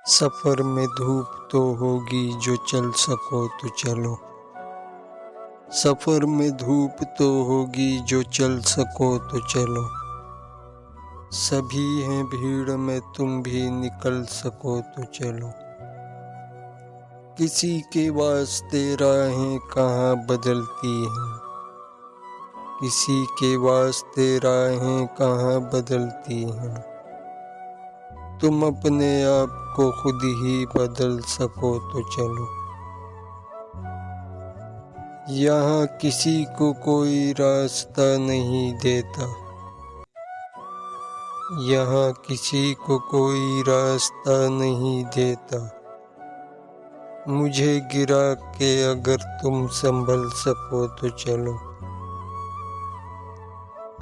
सफर में धूप तो होगी, जो चल सको तो चलो। सफर में धूप तो होगी, जो चल सको तो चलो। सभी हैं भीड़ में, तुम भी निकल सको तो चलो। किसी के वास्ते राहें कहाँ बदलती हैं, किसी के वास्ते राहें कहाँ बदलती हैं। तुम अपने आप को खुद ही बदल सको तो चलो। यहाँ किसी को कोई रास्ता नहीं देता, यहाँ किसी को कोई रास्ता नहीं देता। मुझे गिरा के अगर तुम संभल सको तो चलो।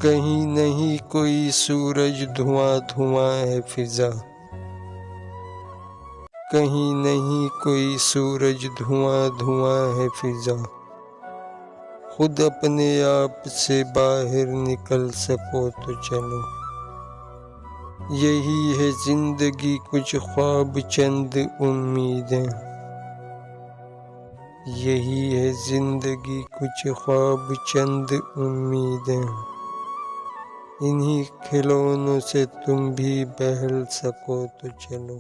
कहीं नहीं कोई सूरज, धुआं धुआं है फिजा। कहीं नहीं कोई सूरज, धुआं धुआं है फिजा। खुद अपने आप से बाहर निकल सको तो चलो। यही है जिंदगी, कुछ ख्वाब चंद उम्मीदें। यही है जिंदगी, कुछ ख्वाब चंद उम्मीदें। इन्हीं खिलौनों से तुम भी बहल सको तो चलो।